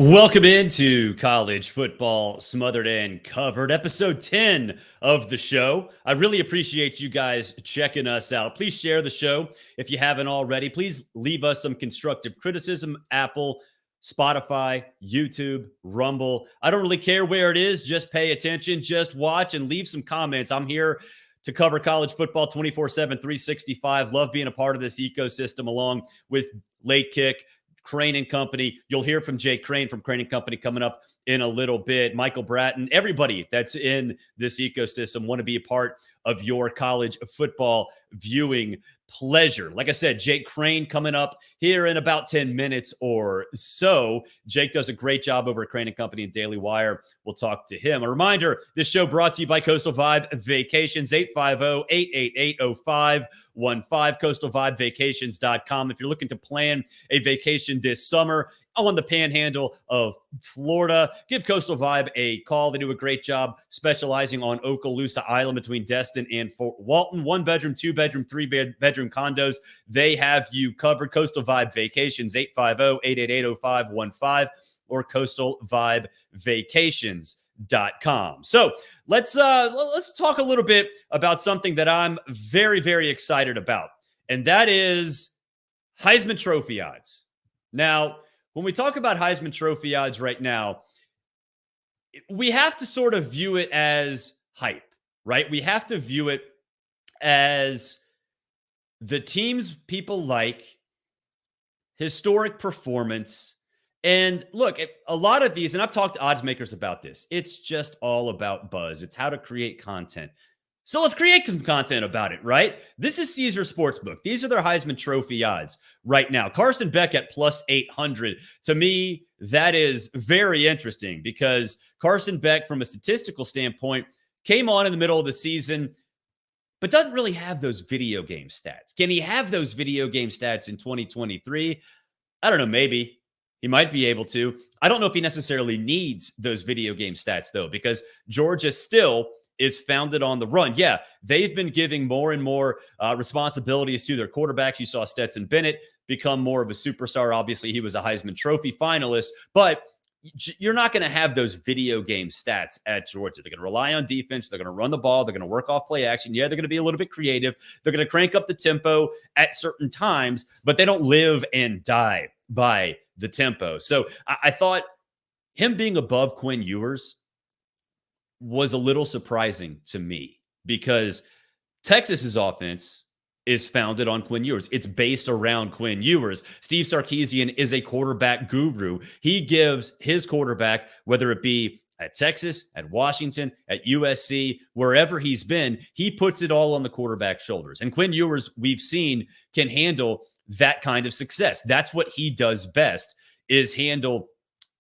Welcome into College Football Smothered and Covered, episode 10 of the show. I really appreciate you guys checking us out. Please share the show if you haven't already. Please leave us some constructive criticism. Apple, Spotify, YouTube, Rumble. I don't really care where it is. Just pay attention. Just watch and leave some comments. I'm here to cover college football 24/7, 365. Love being a part of this ecosystem along with Late Kick, Crain and Company. You'll hear from Jake Crain from Crain and Company coming up in a little bit. Michael Bratton, everybody that's in this ecosystem want to be a part of your college football viewing pleasure. Like I said, Jake Crain coming up here in about 10 minutes or so. Jake does a great job over at Crain and Company and Daily Wire. We'll talk to him. A reminder, this show brought to you by Coastal Vibe Vacations, 850-888-0515, coastalvibevacations.com. If you're looking to plan a vacation this summer on the panhandle of Florida, give Coastal Vibe a call. They do a great job specializing on Okaloosa Island between Destin and Fort Walton. 1-bedroom, 2-bedroom, 3-bedroom condos. They have you covered. Coastal Vibe Vacations, 850-888-0515 or coastalvibevacations.com. So let's talk a little bit about something that I'm very, very excited about, and that is Heisman Trophy odds. Now, when we talk about Heisman Trophy odds right now, we have to sort of view it as hype, right? We have to view it as the teams people like, historic performance. And look, a lot of these, and I've talked to odds makers about this, it's just all about buzz. It's how to create content. So let's create some content about it, right? This is Caesar Sportsbook. These are their Heisman Trophy odds right now. Carson Beck at plus 800. To me, that is very interesting because Carson Beck, from a statistical standpoint, came on in the middle of the season, but doesn't really have those video game stats. Can he have those video game stats in 2023? I don't know, maybe. He might be able to. I don't know if he necessarily needs those video game stats, though, because Georgia still is founded on the run. Yeah, they've been giving more and more responsibilities to their quarterbacks. You saw Stetson Bennett become more of a superstar. Obviously, he was a Heisman Trophy finalist, but you're not going to have those video game stats at Georgia. They're going to rely on defense. They're going to run the ball. They're going to work off play action. Yeah, they're going to be a little bit creative. They're going to crank up the tempo at certain times, but they don't live and die by the tempo. So I thought him being above Quinn Ewers was a little surprising to me because Texas's offense is founded on Quinn Ewers. It's based around Quinn Ewers. Steve Sarkisian is a quarterback guru. He gives his quarterback, whether it be at Texas, at Washington, at USC, wherever he's been, he puts it all on the quarterback's shoulders. And Quinn Ewers, we've seen, can handle that kind of success. That's what he does best, is handle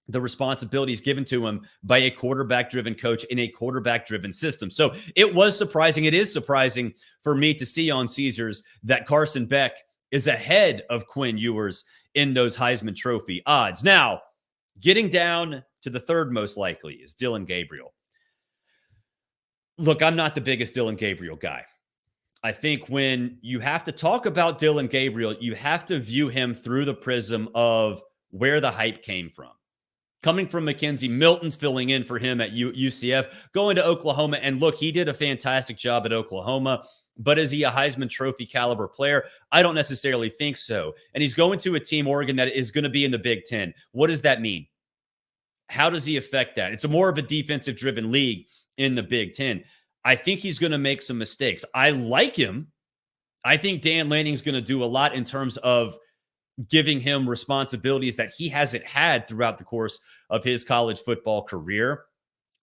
the responsibilities given to him by a quarterback-driven coach in a quarterback-driven system. So it was surprising. It is surprising for me to see on Caesars that Carson Beck is ahead of Quinn Ewers in those Heisman Trophy odds. Now, getting down to the third most likely is Dillon Gabriel. Look, I'm not the biggest Dillon Gabriel guy. I think when you have to talk about Dillon Gabriel, you have to view him through the prism of where the hype came from. Coming from Mackenzie Milton's filling in for him at UCF, going to Oklahoma. And look, he did a fantastic job at Oklahoma, but is he a Heisman Trophy caliber player? I don't necessarily think so. And he's going to a team, Oregon, that is going to be in the Big Ten. What does that mean? How does he affect that? It's a more of a defensive-driven league in the Big Ten. I think he's going to make some mistakes. I like him. I think Dan Lanning's going to do a lot in terms of giving him responsibilities that he hasn't had throughout the course of his college football career.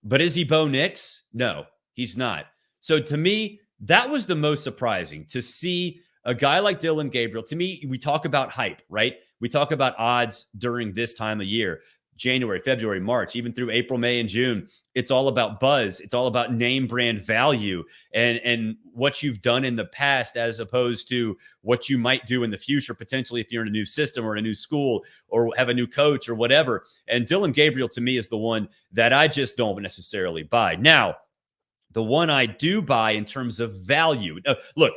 But is he Bo Nix? No, he's not. So to me, that was the most surprising, to see a guy like Dillon Gabriel. To me, we talk about hype, right? We talk about odds during this time of year. January, February, March, even through April, May, and June. It's all about buzz. It's all about name brand value and what you've done in the past as opposed to what you might do in the future, potentially if you're in a new system or in a new school or have a new coach or whatever. And Dillon Gabriel, to me, is the one that I just don't necessarily buy. Now, the one I do buy in terms of value. Look,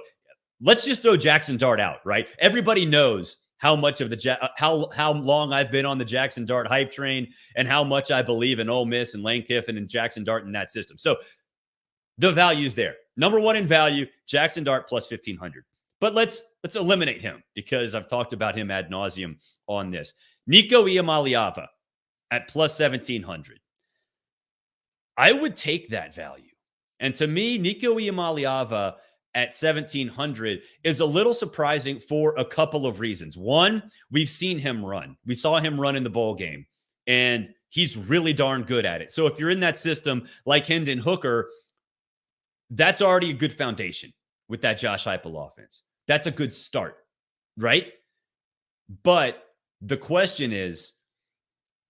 let's just throw Jackson Dart out, right? Everybody knows how much of the how long I've been on the Jackson Dart hype train and how much I believe in Ole Miss and Lane Kiffin and Jackson Dart in that system. So the value's there. Number one in value, Jackson Dart plus 1,500. But let's eliminate him because I've talked about him ad nauseum on this. Nico Iamaleava at plus 1,700. I would take that value. And to me, Nico Iamaleava at 1,700 is a little surprising for a couple of reasons. One, we've seen him run. We saw him run in the bowl game, and he's really darn good at it. So if you're in that system like Hendon Hooker, that's already a good foundation with that Josh Heupel offense. That's a good start, right? But the question is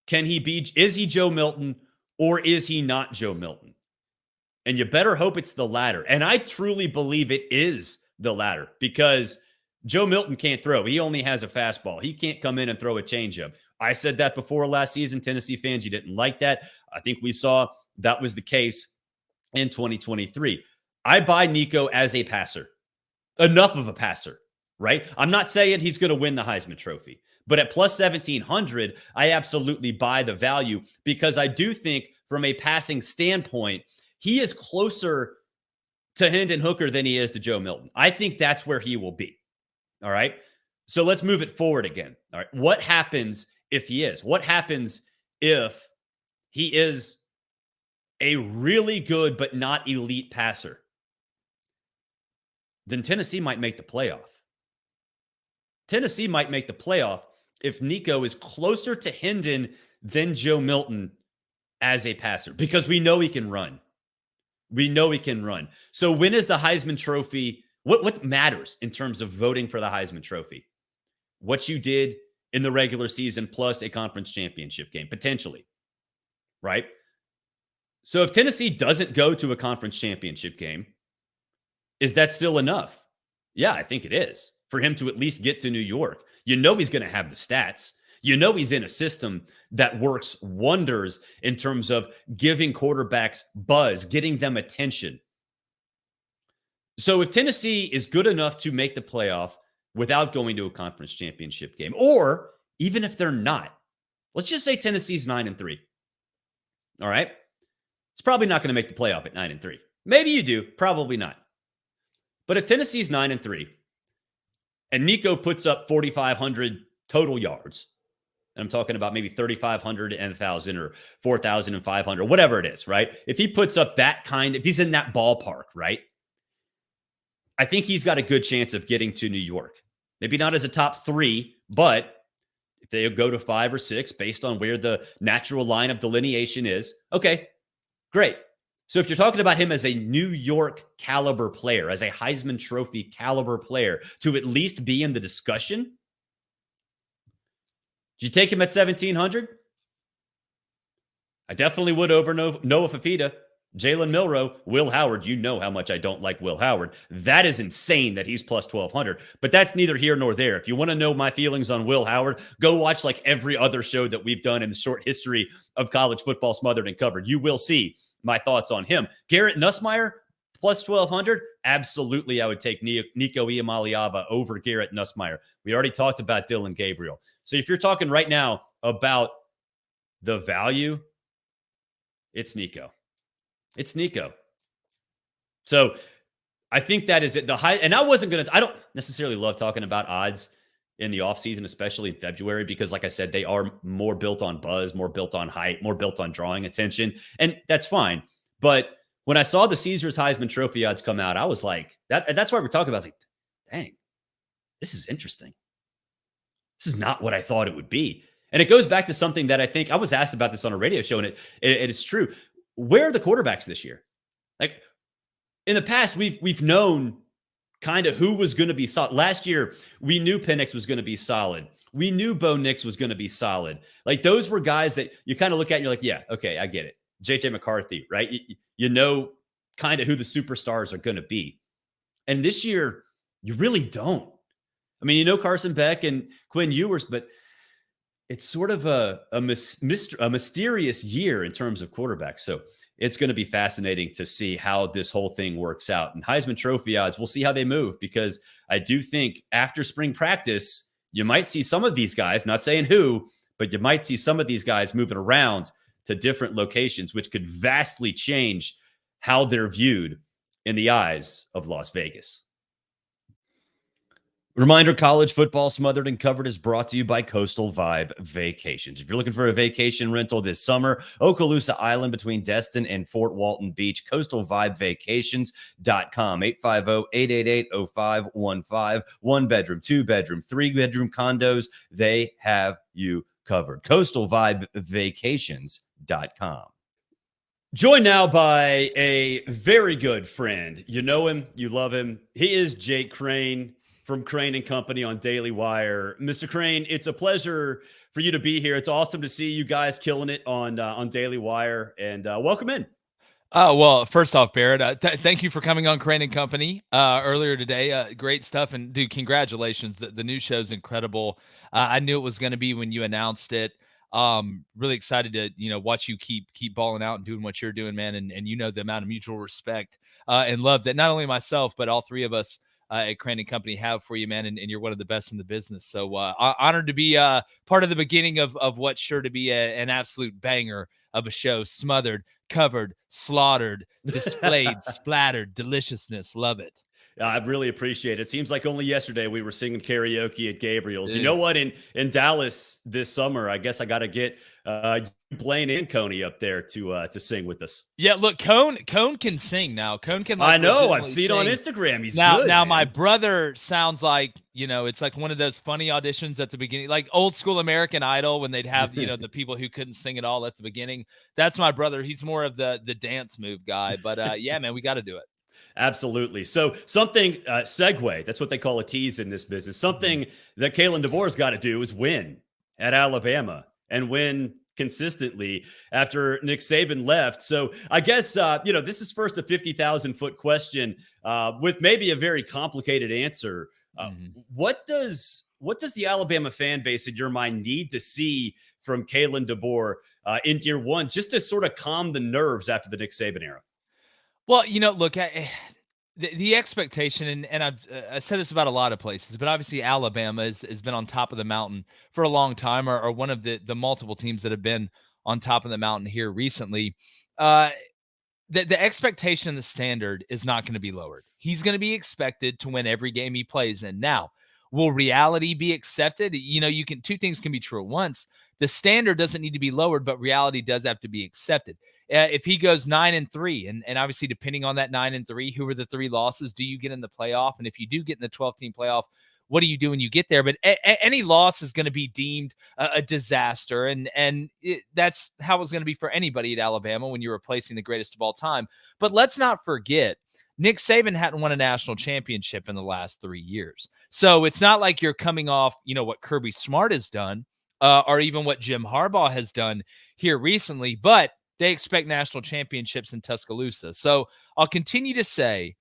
is he Joe Milton or is he not Joe Milton? And you better hope it's the latter. And I truly believe it is the latter because Joe Milton can't throw. He only has a fastball. He can't come in and throw a changeup. I said that before last season. Tennessee fans, you didn't like that. I think we saw that was the case in 2023. I buy Nico as a passer. Enough of a passer, right? I'm not saying he's going to win the Heisman Trophy, but at plus 1,700, I absolutely buy the value because I do think from a passing standpoint, he is closer to Hendon Hooker than he is to Joe Milton. I think that's where he will be. All right. So let's move it forward again. All right. What happens if he is? What happens if he is a really good but not elite passer? Then Tennessee might make the playoff. Tennessee might make the playoff if Nico is closer to Hendon than Joe Milton as a passer because we know he can run. We know he can run. So when is the Heisman Trophy? What matters in terms of voting for the Heisman Trophy? What you did in the regular season plus a conference championship game, potentially, right? So if Tennessee doesn't go to a conference championship game, is that still enough? Yeah, I think it is for him to at least get to New York. You know he's going to have the stats. You know he's in a system that works wonders in terms of giving quarterbacks buzz, getting them attention. So if Tennessee is good enough to make the playoff without going to a conference championship game, or even if they're not, let's just say Tennessee's 9-3. All right. It's probably not going to make the playoff at 9-3. Maybe you do, probably not. But if Tennessee's 9-3 and Nico puts up 4,500 total yards, and I'm talking about maybe 3,500 and 1,000 or 4,500, whatever it is, right? If he puts up that if he's in that ballpark, right? I think he's got a good chance of getting to New York. Maybe not as a top 3, but if they go to 5 or 6 based on where the natural line of delineation is, okay, great. So if you're talking about him as a New York caliber player, as a Heisman Trophy caliber player, to at least be in the discussion, did you take him at 1,700? I definitely would over Noah Fafita, Jalen Milroe, Will Howard. You know how much I don't like Will Howard. That is insane that he's plus 1,200, but that's neither here nor there. If you want to know my feelings on Will Howard, go watch like every other show that we've done in the short history of college football smothered and covered. You will see my thoughts on him. Garrett Nussmeier, plus 1,200. Absolutely, I would take Nico Iamaleava over Garrett Nussmeier. We already talked about Dillon Gabriel. So if you're talking right now about the value, it's Nico. It's Nico. So I think that is it. And I don't necessarily love talking about odds in the offseason, especially in February, because like I said, they are more built on buzz, more built on hype, more built on drawing attention. And that's fine. But when I saw the Caesars Heisman Trophy odds come out, I was like, that's why we're talking about. I was like, dang, this is interesting. This is not what I thought it would be. And it goes back to something that I think I was asked about this on a radio show, and it is true. Where are the quarterbacks this year? Like in the past, we've known kind of who was going to be solid. Last year, we knew Penix was going to be solid. We knew Bo Nix was going to be solid. Like those were guys that you kind of look at and you're like, yeah, okay, I get it. JJ McCarthy, right? You know kind of who the superstars are going to be. And this year, you really don't. I mean, you know Carson Beck and Quinn Ewers, but it's sort of a mysterious year in terms of quarterbacks. So it's going to be fascinating to see how this whole thing works out. And Heisman Trophy odds, we'll see how they move, because I do think after spring practice, you might see some of these guys, not saying who, but you might see some of these guys moving around to different locations, which could vastly change how they're viewed in the eyes of Las Vegas. Reminder, college football smothered and covered is brought to you by Coastal Vibe Vacations. If you're looking for a vacation rental this summer, Okaloosa Island between Destin and Fort Walton Beach, coastalvibevacations.com, 850-888-0515, 1-bedroom, 2-bedroom, 3-bedroom condos. They have you covered. Coastalvibevacations.com. Joined now by a very good friend. You know him, you love him. He is Jake Crain from Crain and Company on Daily Wire. Mr. Crain, it's a pleasure for you to be here. It's awesome to see you guys killing it on Daily Wire, and welcome in. Well, first off, Barrett, thank you for coming on Crain and Company earlier today. Great stuff, and dude, congratulations. The new show's incredible. I knew it was going to be when you announced it. Really excited to watch you keep balling out and doing what you're doing, man. And the amount of mutual respect and love that not only myself but all three of us at Crain and Company have for you, man, and you're one of the best in the business. So honored to be part of the beginning of what's sure to be an absolute banger of a show. Smothered, covered, slaughtered, displayed, splattered, deliciousness. Love it. I really appreciate it. Seems like only yesterday we were singing karaoke at Gabriel's. Dude. You know what? In Dallas this summer, I guess I got to get Blaine and Coney up there to sing with us. Yeah, look, Cone can sing now. Cone can. I know. I've seen on Instagram. He's now. Good, now, man. My brother sounds like it's like one of those funny auditions at the beginning, like old school American Idol when they'd have the people who couldn't sing at all at the beginning. That's my brother. He's more of the dance move guy. But yeah, man, we got to do it. Absolutely. So something, segue, that's what they call a tease in this business. Something that Kalen DeBoer's got to do is win at Alabama and win consistently after Nick Saban left. So I guess, this is first a 50,000-foot question with maybe a very complicated answer. What does the Alabama fan base in your mind need to see from Kalen DeBoer in year one just to sort of calm the nerves after the Nick Saban era? Well, look, the expectation, and I've said this about a lot of places, but obviously Alabama has been on top of the mountain for a long time, or one of the multiple teams that have been on top of the mountain here recently. The expectation and the standard is not going to be lowered. He's going to be expected to win every game he plays in. Now, will reality be accepted? Two things can be true at once. The standard doesn't need to be lowered, but reality does have to be accepted. If he goes 9-3, and obviously depending on that 9-3, who are the three losses? Do you get in the playoff? And if you do get in the 12-team playoff, what do you do when you get there? But any loss is going to be deemed a disaster, and that's how it's going to be for anybody at Alabama when you're replacing the greatest of all time. But let's not forget, Nick Saban hadn't won a national championship in the last 3 years. So it's not like you're coming off, what Kirby Smart has done, or even what Jim Harbaugh has done here recently, but they expect national championships in Tuscaloosa. So I'll continue to say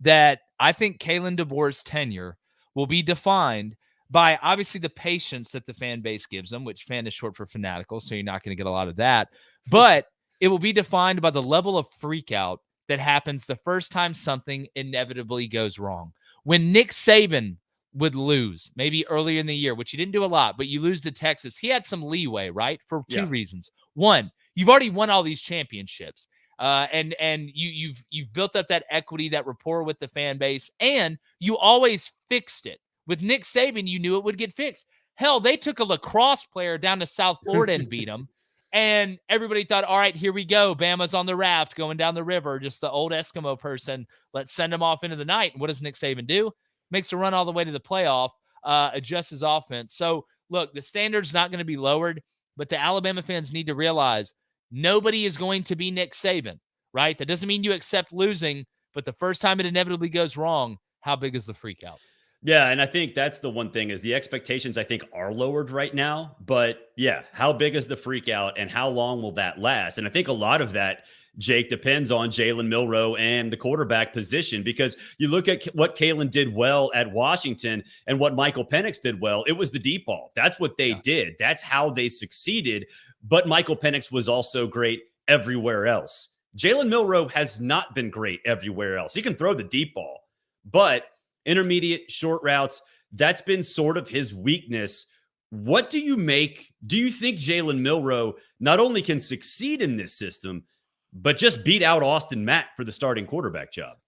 that I think Kalen DeBoer's tenure will be defined by obviously the patience that the fan base gives them, which fan is short for fanatical, so you're not going to get a lot of that. But it will be defined by the level of freak out that happens the first time something inevitably goes wrong. When Nick Saban would lose, maybe earlier in the year, which he didn't do a lot, but you lose to Texas, he had some leeway, right? For two reasons. One, you've already won all these championships. And you've built up that equity, that rapport with the fan base, and you always fixed it. With Nick Saban, you knew it would get fixed. Hell, they took a lacrosse player down to South Florida and beat him. And everybody thought, all right, here we go. Bama's on the raft going down the river, just the old Eskimo person. Let's send him off into the night. And what does Nick Saban do? Makes a run all the way to the playoff, adjusts his offense. So, look, the standard's not going to be lowered, but the Alabama fans need to realize nobody is going to be Nick Saban, right? That doesn't mean you accept losing, but the first time it inevitably goes wrong, how big is the freak out? Yeah, and I think that's the one thing is the expectations, I think, are lowered right now. But yeah, how big is the freak out and how long will that last? And I think a lot of that, Jake, depends on Jalen Milroe and the quarterback position, because you look at what Kalen did well at Washington and what Michael Penix did well, it was the deep ball. That's what they did. That's how they succeeded. But Michael Penix was also great everywhere else. Jalen Milroe has not been great everywhere else. He can throw the deep ball, but intermediate, short routes, that's been sort of his weakness. What do you make? Do you think Jalen Milroe not only can succeed in this system, but just beat out Austin Mack for the starting quarterback job?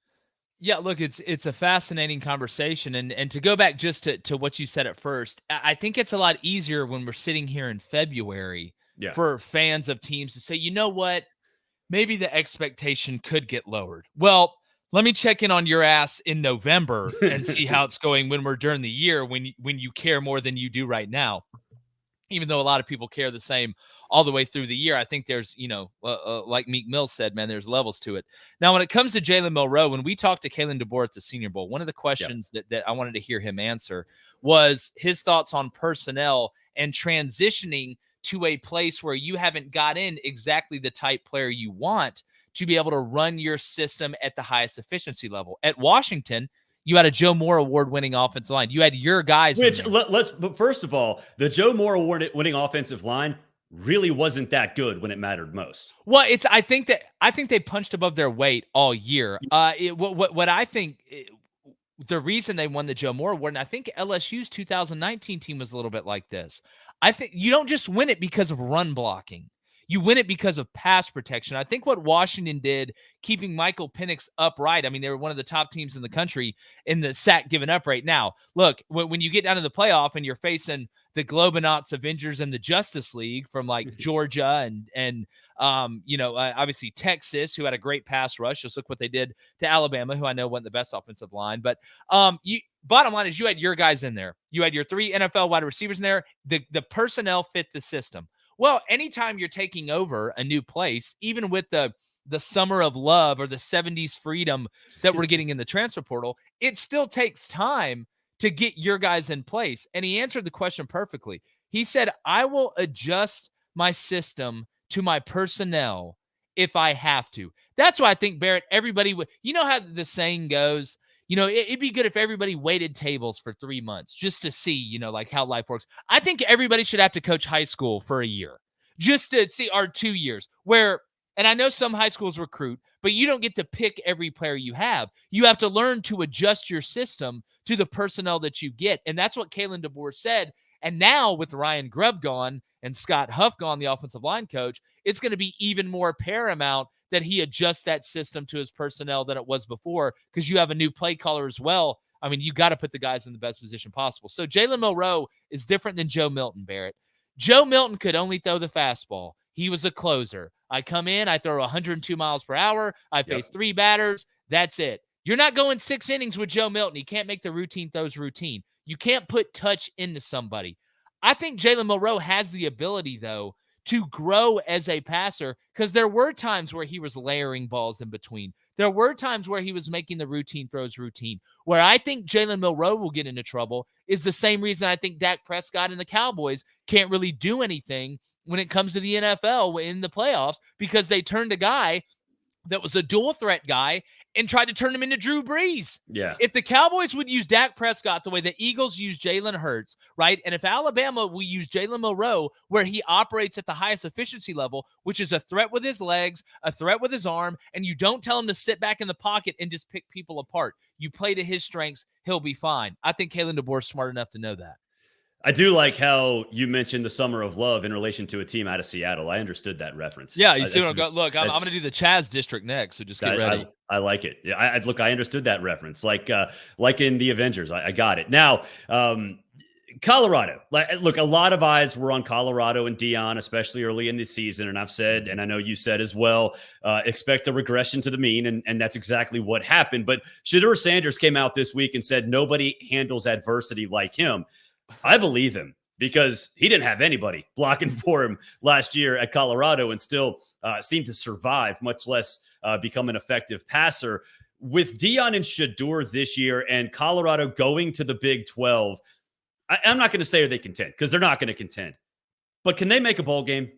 Yeah, look, it's a fascinating conversation. And to go back just to what you said at first, I think it's a lot easier when we're sitting here in February for fans of teams to say, you know what, maybe the expectation could get lowered. Well, let me check in on your ass in November and see how it's going when we're during the year, when you care more than you do right now. Even though a lot of people care the same all the way through the year, I think there's, like Meek Mill said, man, there's levels to it. Now, when it comes to Jalen Milroe, when we talked to Kalen DeBoer at the Senior Bowl, one of the questions that I wanted to hear him answer was his thoughts on personnel and transitioning to a place where you haven't got in exactly the type player you want to be able to run your system at the highest efficiency level. At Washington, you had a Joe Moore award-winning offensive line. You had your guys. But first of all, the Joe Moore award-winning offensive line really wasn't that good when it mattered most. Well, I think they punched above their weight all year. What I think the reason they won the Joe Moore award, and I think LSU's 2019 team was a little bit like this. I think you don't just win it because of run blocking. You win it because of pass protection. I think what Washington did, keeping Michael Penix upright, I mean, they were one of the top teams in the country in the sack given up rate. Now, look, when you get down to the playoff and you're facing the Globonauts, Avengers, and the Justice League from like Georgia and obviously Texas, who had a great pass rush. Just look what they did to Alabama, who I know wasn't the best offensive line. But bottom line is you had your guys in there. You had your 3 NFL wide receivers in there. The personnel fit the system. Well, anytime you're taking over a new place, even with the summer of love or the 70s freedom that we're getting in the transfer portal, it still takes time to get your guys in place. And he answered the question perfectly. He said, I will adjust my system to my personnel if I have to. That's why I think, Barrett, everybody would, you know how the saying goes, it'd be good if everybody waited tables for 3 months just to see, like how life works. I think everybody should have to coach high school for a year just to see, or 2 years and I know some high schools recruit, but you don't get to pick every player you have. You have to learn to adjust your system to the personnel that you get. And that's what Kalen DeBoer said. And now with Ryan Grubb gone and Scott Huff gone, the offensive line coach, it's going to be even more paramount that he adjusts that system to his personnel than it was before, because you have a new play caller as well. I mean, you got to put the guys in the best position possible. So Jalen Milroe is different than Joe Milton, Barrett. Joe Milton could only throw the fastball. He was a closer. I come in, I throw 102 miles per hour. I face 3 batters. That's it. You're not going 6 innings with Joe Milton. He can't make the routine throws routine. You can't put touch into somebody. I think Jalen Milroe has the ability, though, to grow as a passer, because there were times where he was layering balls in between. There were times where he was making the routine throws routine. Where I think Jalen Milroe will get into trouble is the same reason I think Dak Prescott and the Cowboys can't really do anything when it comes to the NFL in the playoffs, because they turned a guy that was a dual threat guy and tried to turn him into Drew Brees. Yeah. If the Cowboys would use Dak Prescott the way the Eagles use Jalen Hurts, right? And if Alabama will use Jalen Milroe, where he operates at the highest efficiency level, which is a threat with his legs, a threat with his arm, and you don't tell him to sit back in the pocket and just pick people apart. You play to his strengths, he'll be fine. I think Kalen DeBoer is smart enough to know that. I do like how you mentioned the summer of love in relation to a team out of Seattle. I understood that reference. Yeah, you see what I'm going. Look, I'm going to do the Chaz district next, so just get ready. I like it. Yeah, I understood that reference. Like in the Avengers, I got it. Now, Colorado. Look, a lot of eyes were on Colorado and Deion, especially early in the season. And I've said, and I know you said as well, expect a regression to the mean. And that's exactly what happened. But Shedeur Sanders came out this week and said nobody handles adversity like him. I believe him, because he didn't have anybody blocking for him last year at Colorado and still seemed to survive, much less become an effective passer. With Deion and Shedeur this year and Colorado going to the Big 12, I'm not going to say are they contend, because they're not going to contend. But can they make a bowl game?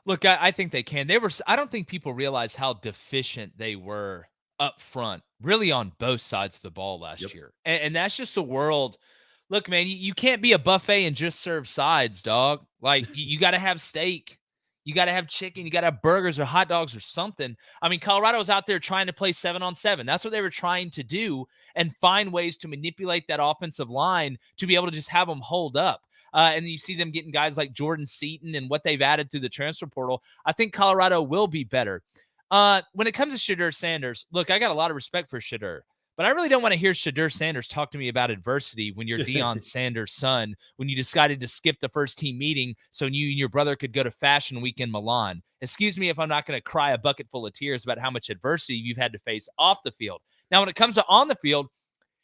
Look, I think they can. I don't think people realize how deficient they were up front, really on both sides of the ball last year. And that's just a world. Look, man, you can't be a buffet and just serve sides, dog. Like, you got to have steak. You got to have chicken. You got to have burgers or hot dogs or something. I mean, Colorado was out there trying to play 7-on-7. That's what they were trying to do and find ways to manipulate that offensive line to be able to just have them hold up. And you see them getting guys like Jordan Seaton and what they've added through the transfer portal. I think Colorado will be better. When it comes to Shedeur Sanders, look, I got a lot of respect for Shedeur. But I really don't want to hear Shedeur Sanders talk to me about adversity when you're Deion Sanders' son, when you decided to skip the first team meeting so you and your brother could go to Fashion Week in Milan. Excuse me if I'm not going to cry a bucket full of tears about how much adversity you've had to face off the field. Now, when it comes to on the field,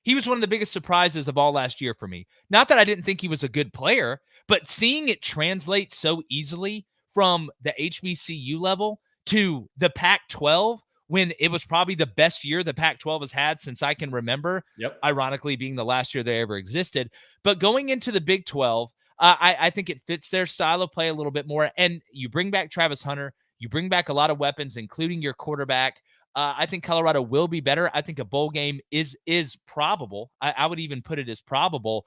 he was one of the biggest surprises of all last year for me. Not that I didn't think he was a good player, but seeing it translate so easily from the HBCU level to the Pac-12, when it was probably the best year the Pac-12 has had since I can remember, ironically being the last year they ever existed. But going into the Big 12, I think it fits their style of play a little bit more. And you bring back Travis Hunter. You bring back a lot of weapons, including your quarterback. I think Colorado will be better. I think a bowl game is probable. I would even put it as probable.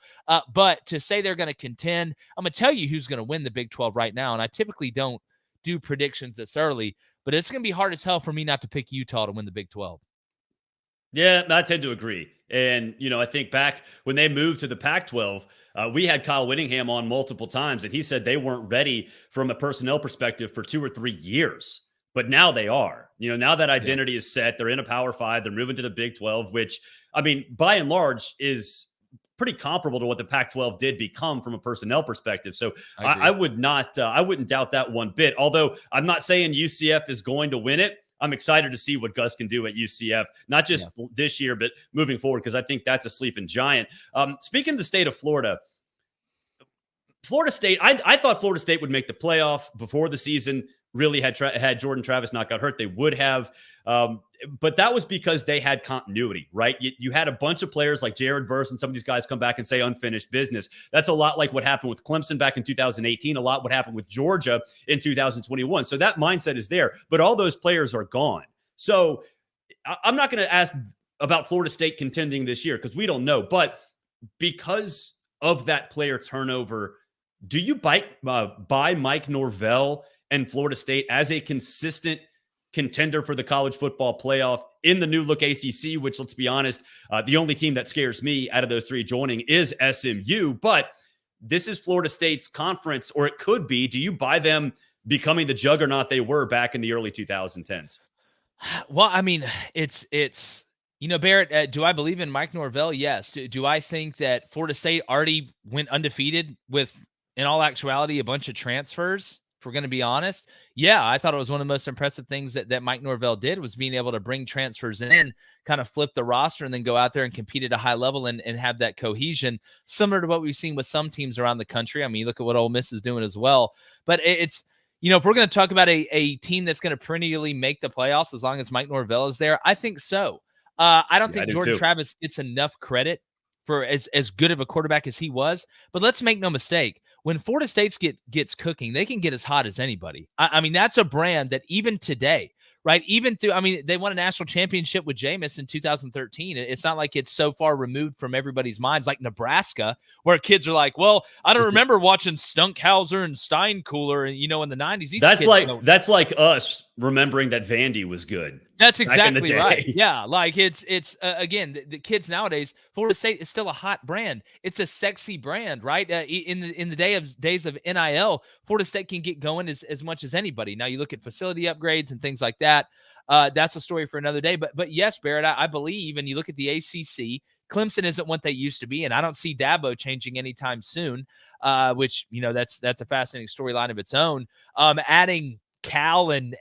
But to say they're going to contend, I'm going to tell you who's going to win the Big 12 right now. And I typically don't do predictions this early, but it's going to be hard as hell for me not to pick Utah to win the Big 12. Yeah, I tend to agree. And, I think back when they moved to the Pac-12, we had Kyle Whittingham on multiple times, and he said they weren't ready from a personnel perspective for 2 or 3 years. But now they are. Now that identity is set, they're in a Power 5, they're moving to the Big 12, which, I mean, by and large is pretty comparable to what the Pac-12 did become from a personnel perspective. So I wouldn't doubt that one bit. Although I'm not saying UCF is going to win it. I'm excited to see what Gus can do at UCF, not just this year, but moving forward, because I think that's a sleeping giant. Speaking of the state of Florida State, I thought Florida State would make the playoff before the season really had Jordan Travis not got hurt. They would have. But that was because they had continuity, right? You had a bunch of players like Jared Verse and some of these guys come back and say unfinished business. That's a lot like what happened with Clemson back in 2018, a lot what happened with Georgia in 2021. So that mindset is there, but all those players are gone. So I'm not going to ask about Florida State contending this year because we don't know. But because of that player turnover, do you buy Mike Norvell and Florida State as a consistent contender for the college football playoff in the new look ACC, which, let's be honest, the only team that scares me out of those three joining is SMU. But this is Florida State's conference, or it could be. Do you buy them becoming the juggernaut they were back in the early 2010s? Well, I mean, it's Barrett, do I believe in Mike Norvell? Yes. Do I think that Florida State already went undefeated with, in all actuality, a bunch of transfers? If we're going to be honest, yeah, I thought it was one of the most impressive things that Mike Norvell did was being able to bring transfers in, kind of flip the roster, and then go out there and compete at a high level and have that cohesion, similar to what we've seen with some teams around the country. I mean, you look at what Ole Miss is doing as well. But it's, if we're going to talk about a team that's going to perennially make the playoffs as long as Mike Norvell is there, I think so. I don't think Jordan Travis gets enough credit for as good of a quarterback as he was. But let's make no mistake, when Florida State gets cooking, they can get as hot as anybody. I mean, that's a brand that even today, right? Even through, I mean, they won a national championship with Jameis in 2013. It's not like it's so far removed from everybody's minds, like Nebraska, where kids are like, well, I don't remember watching Stunkhauser and Steinkooler, in the 90s. That's like us remembering that Vandy was good. That's exactly right. Yeah, like it's again, the kids nowadays, Florida State is still a hot brand. It's a sexy brand, right? In the days of NIL, Florida State can get going as much as anybody. Now you look at facility upgrades and things like that. That's a story for another day. But yes, Barrett, I believe, and you look at the ACC, Clemson isn't what they used to be, and I don't see Dabo changing anytime soon. Which that's a fascinating storyline of its own. Adding Cal and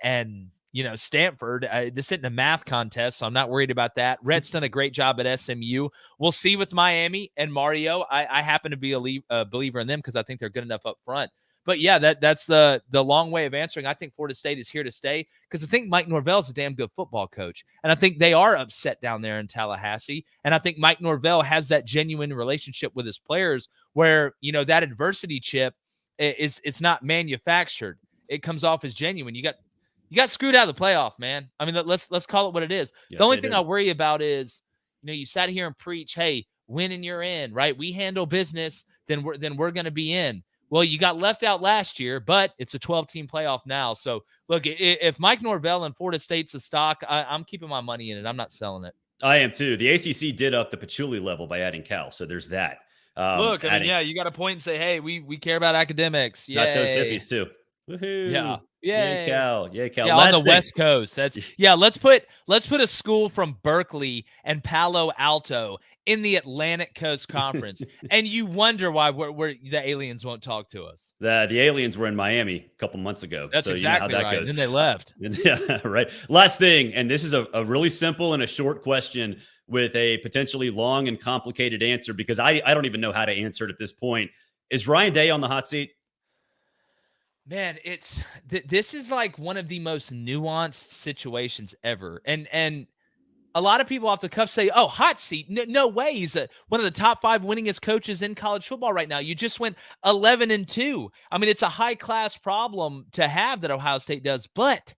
Stanford, this isn't a math contest, so I'm not worried about that. Rhett's done a great job at SMU. We'll see with Miami and Mario. I happen to be a believer in them because I think they're good enough up front. But yeah, that's the long way of answering. I think Florida State is here to stay because I think Mike Norvell is a damn good football coach. And I think they are upset down there in Tallahassee. And I think Mike Norvell has that genuine relationship with his players where, that adversity chip it's not manufactured. It comes off as genuine. You got screwed out of the playoff, man. I mean, let's call it what it is. Yes, the only thing I worry about is, you sat here and preach, hey, win and you're in, right? We handle business, then we're going to be in. Well, you got left out last year, but it's a 12-team playoff now. So, look, if Mike Norvell and Florida State's a stock, I'm keeping my money in it. I'm not selling it. I am too. The ACC did up the patchouli level by adding Cal, so there's that. Look, I mean, yeah, you got to point and say, hey, we care about academics. Got those Yay. hippies too. Woohoo. Yeah. Yay, Cal. Yay, Cal. Yeah, Last on the thing. West Coast. Let's put a school from Berkeley and Palo Alto in the Atlantic Coast Conference. And you wonder why we're the aliens won't talk to us. The aliens were in Miami a couple months ago. That's exactly you know how that right. goes. And then they left. Yeah, right. Last thing, and this is a really simple and a short question with a potentially long and complicated answer because I don't even know how to answer it at this point. Is Ryan Day on the hot seat? Man, this is like one of the most nuanced situations ever. And a lot of people off the cuff say, oh, hot seat. No way. He's one of the top 5 winningest coaches in college football right now. You just went 11-2. I mean, it's a high class problem to have that Ohio State does. But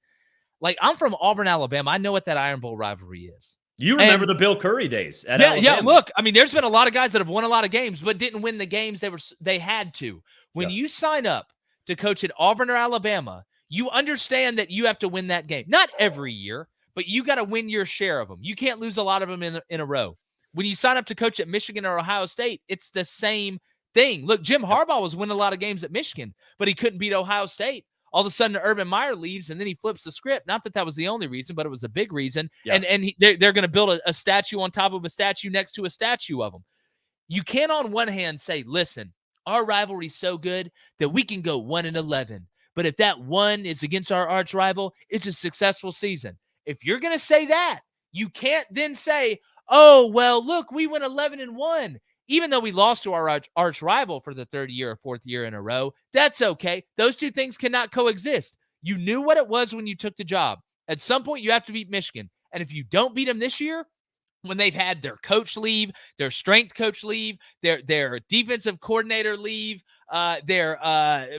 like, I'm from Auburn, Alabama. I know what that Iron Bowl rivalry is. You remember the Bill Curry days at Alabama. Yeah. Look, I mean, there's been a lot of guys that have won a lot of games, but didn't win the games they had to. When you sign up to coach at Auburn or Alabama, you understand that you have to win that game. Not every year, but you got to win your share of them. You can't lose a lot of them in a row. When you sign up to coach at Michigan or Ohio State, it's the same thing. Look, Jim Harbaugh was winning a lot of games at Michigan, but he couldn't beat Ohio State. All of a sudden, Urban Meyer leaves, and then he flips the script. Not that was the only reason, but it was a big reason. Yeah. And they're going to build a statue on top of a statue next to a statue of him. You can't on one hand say, listen, our rivalry's so good that we can go 1-11. But if that one is against our arch rival, it's a successful season. If you're going to say that, you can't then say, oh, well, look, we went 11-1. Even though we lost to our arch rival for the 3rd year or 4th year in a row, that's okay. Those two things cannot coexist. You knew what it was when you took the job. At some point, you have to beat Michigan. And if you don't beat them this year, when they've had their coach leave, their strength coach leave, their defensive coordinator leave, they're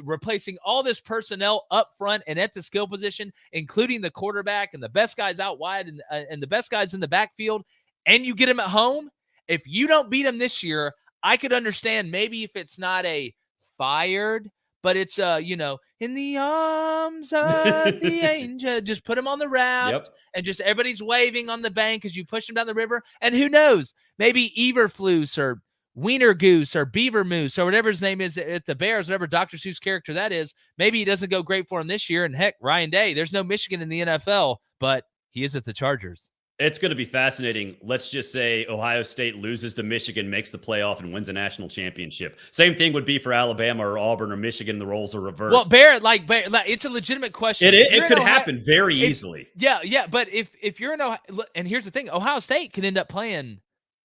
replacing all this personnel up front and at the skill position, including the quarterback and the best guys out wide and the best guys in the backfield, and you get them at home. If you don't beat them this year, I could understand maybe if it's not a fired, but it's in the arms of the angel. Just put them on the raft and just everybody's waving on the bank as you push them down the river. And who knows, maybe Everflus or Wiener Goose or Beaver Moose or whatever his name is at the Bears, whatever Dr. Seuss character that is. Maybe he doesn't go great for him this year. And heck, Ryan Day, there's no Michigan in the NFL, but he is at the Chargers. It's going to be fascinating. Let's just say Ohio State loses to Michigan, makes the playoff, and wins a national championship. Same thing would be for Alabama or Auburn or Michigan. The roles are reversed. Well, Barrett, it's a legitimate question. It could happen very easily. Yeah. But if you're in Ohio, and here's the thing, Ohio State could end up playing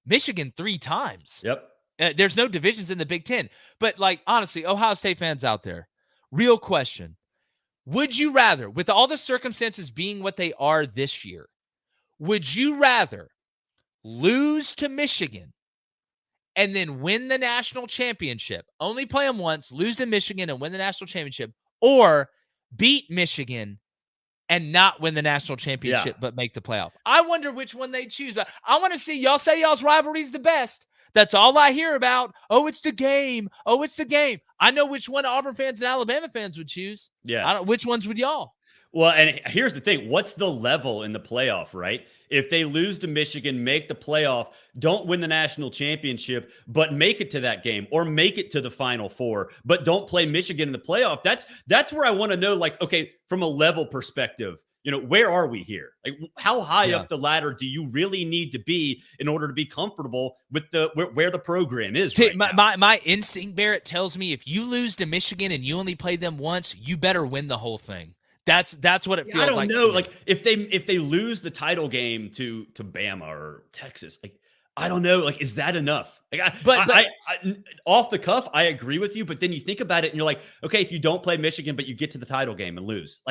Michigan 3 times. Yep. There's no divisions in the Big Ten. But honestly, Ohio State fans out there, real question. Would you rather, with all the circumstances being what they are this year, would you rather lose to Michigan and then win the national championship, only play them once, lose to Michigan and win the national championship, or beat Michigan and not win the national championship but make the playoff? I wonder which one they choose. I want to see y'all say y'all's rivalry's the best. That's all I hear about. Oh, it's the game. Oh, it's the game. I know which one Auburn fans and Alabama fans would choose. Yeah. Which ones would y'all? Well, and here's the thing. What's the level in the playoff, right? If they lose to Michigan, make the playoff, don't win the national championship, but make it to that game or make it to the Final Four, but don't play Michigan in the playoff. That's where I want to know, okay, from a level perspective, where are we here? Like, how high up the ladder do you really need to be in order to be comfortable with where the program is right now? My instinct, Barrett, tells me if you lose to Michigan and you only play them once, you better win the whole thing. That's what it feels like. I don't know. Like if they lose the title game to Bama or Texas, I don't know. Is that enough? I off the cuff, I agree with you. But then you think about it and you're like, okay, if you don't play Michigan, but you get to the title game and lose,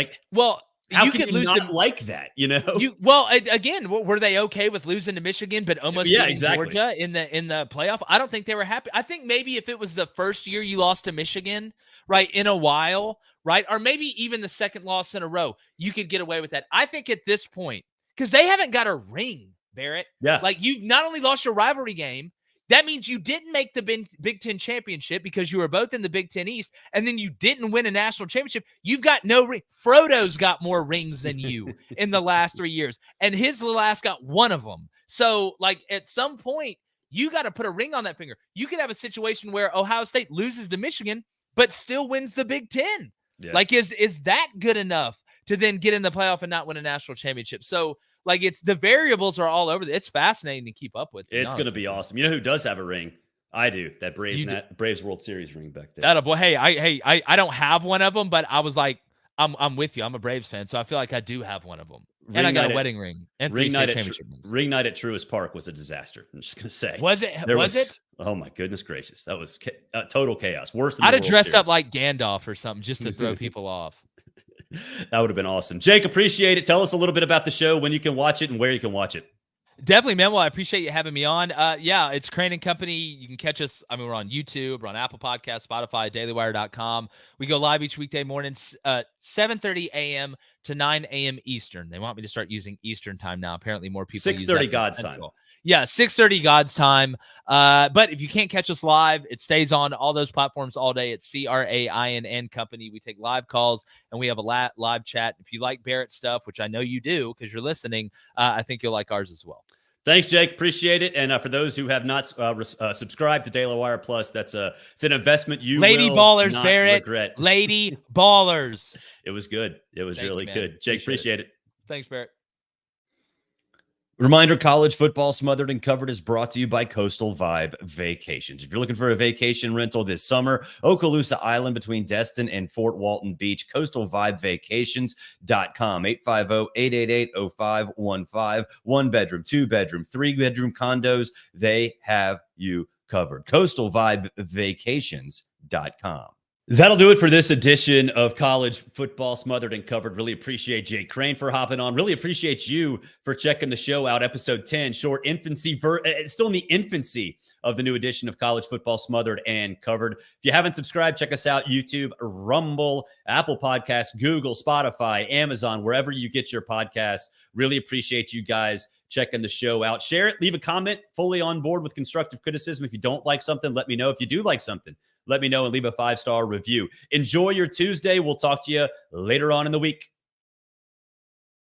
how you could lose not like that, Again, were they okay with losing to Michigan, but almost beating Georgia in the playoff? I don't think they were happy. I think maybe if it was the first year you lost to Michigan, right, in a while, right, or maybe even the second loss in a row, you could get away with that. I think at this point, because they haven't got a ring, Barrett. Yeah. You've not only lost your rivalry game, That means you didn't make the Big Ten championship because you were both in the Big Ten East, and then you didn't win a national championship. You've got no ring. Frodo's got more rings than you in the last 3 years, and his last got one of them. So, like, at some point, you got to put a ring on that finger. You could have a situation where Ohio State loses to Michigan, but still wins the Big Ten. Yeah. Like, is that good enough to then get in the playoff and not win a national championship? So, like, it's the variables are all over. It's fascinating to keep up with. It's going to be awesome. You know who does have a ring? I do. That Braves World Series ring back there. That a boy. Hey, I don't have one of them, but I was like, I'm with you. I'm a Braves fan, so I feel like I do have one of them. And I got a wedding ring and 3 state championship rings. Ring night at Truist Park was a disaster. I'm just going to say. Was it? Was it? Oh, my goodness gracious. That was total chaos. Worse than I'd have dressed up like Gandalf or something just to throw people off. That would have been awesome. Jake, appreciate it. Tell us a little bit about the show, when you can watch it and where you can watch it. Definitely, man. Well, I appreciate you having me on. Yeah, it's Crain and Company. You can catch us. I mean, we're on YouTube, we're on Apple Podcasts, Spotify, dailywire.com. We go live each weekday morning, 7:30 a.m. to 9 a.m. Eastern. They want me to start using Eastern time now. Apparently, more people 6:30 God's time. Yeah, 6:30 God's time. But if you can't catch us live, it stays on all those platforms all day. It's CRAINN Company. We take live calls and we have a live chat. If you like Barrett stuff, which I know you do because you're listening, I think you'll like ours as well. Thanks, Jake. Appreciate it. And for those who have not subscribed to Daily Wire Plus, it's an investment you Lady will Ballers, not Barrett. regret. Lady Ballers. It was good. It was really good. Jake, appreciate it. Thanks, Barrett. Reminder, College Football Smothered and Covered is brought to you by Coastal Vibe Vacations. If you're looking for a vacation rental this summer, Okaloosa Island between Destin and Fort Walton Beach, coastalvibevacations.com, 850-888-0515, 1-bedroom, 2-bedroom, 3-bedroom condos. They have you covered. coastalvibevacations.com. That'll do it for this edition of College Football Smothered and Covered. Really appreciate Jake Crain for hopping on. Really appreciate you for checking the show out. Episode 10, short infancy, still in the infancy of the new edition of College Football Smothered and Covered. If you haven't subscribed, check us out. YouTube, Rumble, Apple Podcasts, Google, Spotify, Amazon, wherever you get your podcasts. Really appreciate you guys checking the show out. Share it. Leave a comment. Fully on board with constructive criticism. If you don't like something, let me know. If you do like something, let me know and leave a 5-star review. Enjoy your Tuesday. We'll talk to you later on in the week.